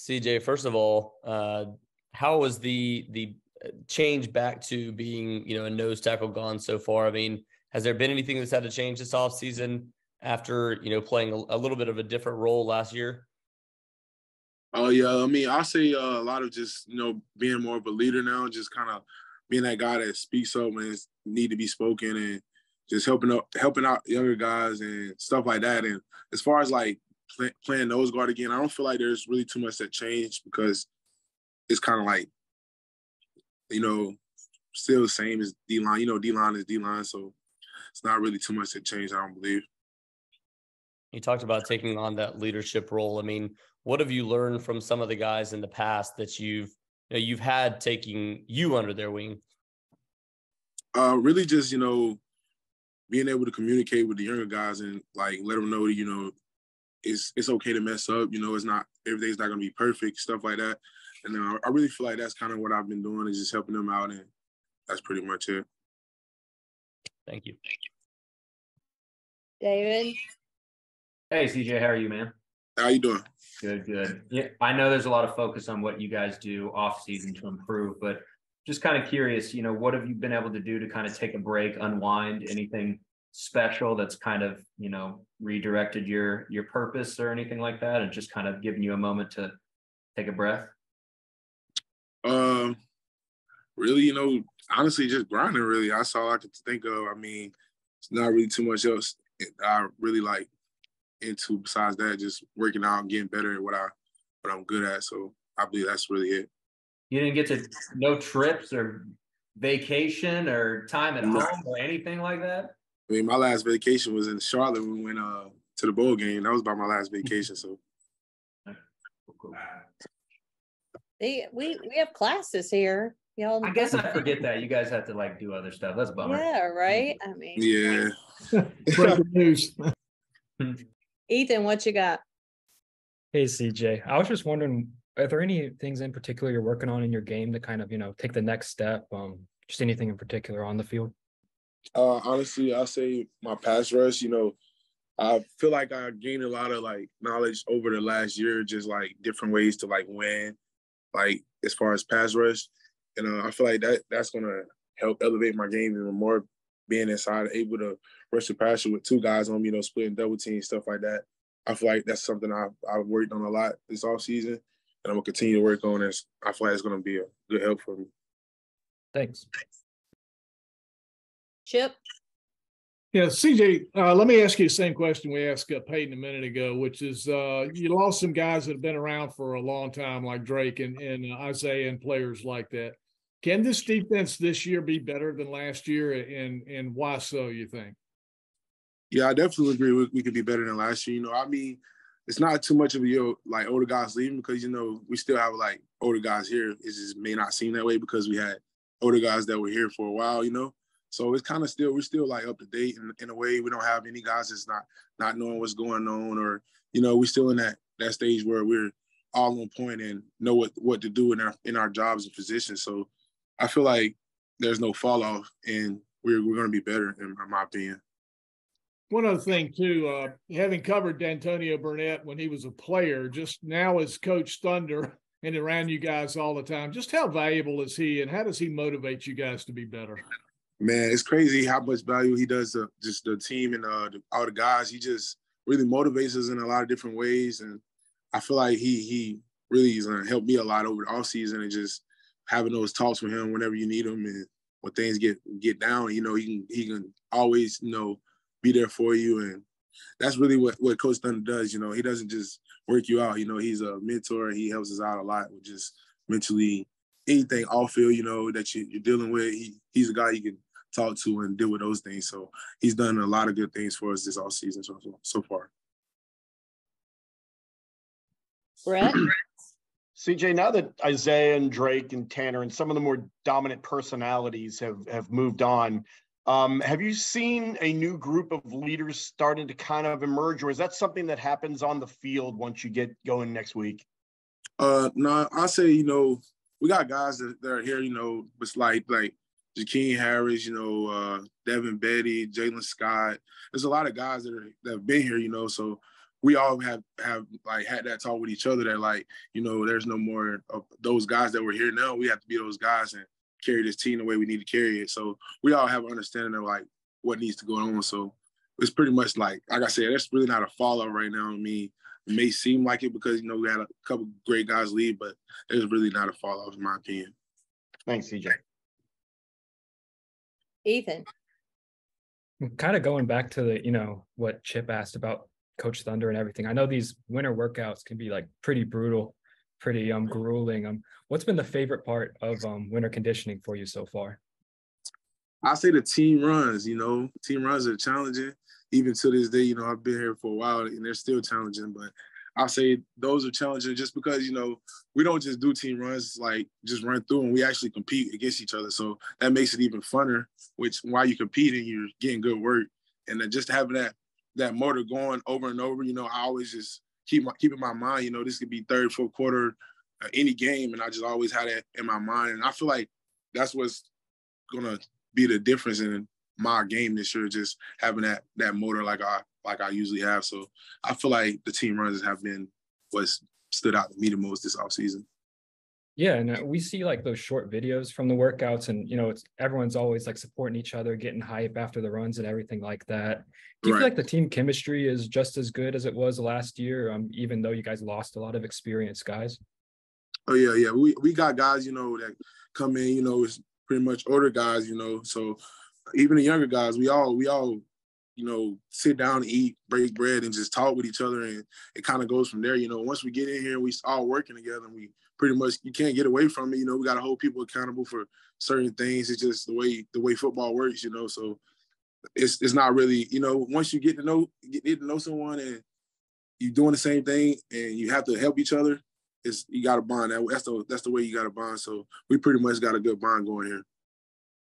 CJ, first of all, how was the change back to being, a nose tackle gone so far? I mean, has there been anything that's had to change this offseason after, playing a little bit of a different role last year? Oh, yeah. I mean, I say a lot of just, being more of a leader now, just kind of being that guy that speaks up when it need to be spoken and just helping out younger guys and stuff like that. And as far as like playing nose guard again, I don't feel like there's really too much that changed because it's kind of like, still the same as D-line. D-line is D-line, so it's not really too much that changed, I don't believe. You talked about taking on that leadership role. I mean, what have you learned from some of the guys in the past that you've had taking you under their wing? Really just, being able to communicate with the younger guys and like let them know, it's okay to mess up. It's not everything's not gonna be perfect, stuff like that. And I really feel like that's kind of what I've been doing is just helping them out, and that's pretty much it. Thank you. David. Hey, CJ, how are you, man? How you doing? Good. Yeah, I know there's a lot of focus on what you guys do off season to improve, but just kind of curious, what have you been able to do to kind of take a break, unwind, anything special that's kind of, redirected your purpose or anything like that, and just kind of giving you a moment to take a breath? Really, honestly, just grinding, really. That's all I could think of. I mean, it's not really too much else I really like into besides that, just working out and getting better at what I'm good at. So I believe that's really it. You didn't get to no trips or vacation or time at home or anything like that? I mean, my last vacation was in Charlotte. We went to the bowl game. That was about my last vacation. So Cool. We have classes here. Y'all, I guess I forget that you guys have to like do other stuff. That's a bummer. Yeah, right. I mean, yeah. Breaking news. Ethan, what you got? Hey, CJ. I was just wondering, are there any things in particular you're working on in your game to kind of, take the next step? Just anything in particular on the field? Honestly, I'll say my pass rush, I feel like I gained a lot of like knowledge over the last year, just like different ways to like win, like as far as pass rush. And I feel like that's going to help elevate my game even more, being inside, able to rush the passer with two guys on me, splitting double teams, stuff like that. I feel like that's something I've worked on a lot this offseason, and I'm going to continue to work on this. I feel like it's going to be a good help for me. Thanks. Chip? Yeah, CJ, let me ask you the same question we asked Peyton a minute ago, which is you lost some guys that have been around for a long time, like Drake and Isaiah and players like that. Can this defense this year be better than last year, and why so, you think? Yeah, I definitely agree we could be better than last year. I mean, it's not too much of a like older guys leaving because, we still have like older guys here. It just may not seem that way because we had older guys that were here for a while, So it's kind of we're still like up to date in a way. We don't have any guys that's not knowing what's going on, or, we're still in that stage where we're all on point and know what to do in our jobs and positions. So I feel like there's no fall off, and we're going to be better, in my opinion. One other thing, too, having covered D'Antonio Burnett when he was a player, just now as Coach Thunder and around you guys all the time, just how valuable is he, and how does he motivate you guys to be better? Man, it's crazy how much value he does to just the team and all the guys. He just really motivates us in a lot of different ways, and I feel like he really is going to help me a lot over the offseason, and just having those talks with him whenever you need him, and when things get down, he can always be there for you, and that's really what Coach Thunder does. He doesn't just work you out. He's a mentor, and he helps us out a lot with just mentally anything off field. That you're dealing with. He's a guy you can talk to and deal with those things. So he's done a lot of good things for us this offseason so far. Brett? CJ, now that Isaiah and Drake and Tanner and some of the more dominant personalities have moved on, have you seen a new group of leaders starting to kind of emerge, or is that something that happens on the field once you get going next week? No, I say, we got guys that are here, it's like Jakeem Harris, Devin Betty, Jalen Scott. There's a lot of guys that have been here, so we all have like had that talk with each other that like, you know, there's no more of those guys that were here now. We have to be those guys and carry this team the way we need to carry it. So we all have an understanding of like what needs to go on. So it's pretty much like I said, that's really not a fallout right now. I mean, it may seem like it because, you know, we had a couple great guys leave, but it's really not a fallout in my opinion. Thanks, CJ. Ethan. Kind of going back to the, you know, what Chip asked about Coach Thunder and everything. I know these winter workouts can be like pretty brutal, pretty grueling. What's been the favorite part of winter conditioning for you so far? I say the team runs, you know, team runs are challenging. Even to this day, you know, I've been here for a while and they're still challenging, but I'll say those are challenging just because, you know, we don't just do team runs, like just run through and we actually compete against each other. So that makes it even funner, which while you're competing, you're getting good work. And then just having that motor going over and over, you know, I always just keep in my mind, you know, this could be third, fourth quarter, any game. And I just always had that in my mind. And I feel like that's what's going to be the difference in my game this year, just having that motor like I usually have. So I feel like the team runs have been what's stood out to me the most this offseason. Yeah, and we see like those short videos from the workouts, and you know, everyone's always like supporting each other, getting hype after the runs and everything like that. Do you feel like the team chemistry is just as good as it was last year, even though you guys lost a lot of experienced guys? Oh yeah. We got guys, you know, that come in, you know, it's pretty much older guys, you know. So even the younger guys, we all, you know, sit down and eat, break bread, and just talk with each other, and it kind of goes from there. You know, once we get in here, we all working together, and we pretty much, you can't get away from it. You know, we got to hold people accountable for certain things. It's just the way football works, you know. So it's not really, you know, once you get to know someone and you're doing the same thing and you have to help each other, you got to bond. That's the way you got to bond. So we pretty much got a good bond going here.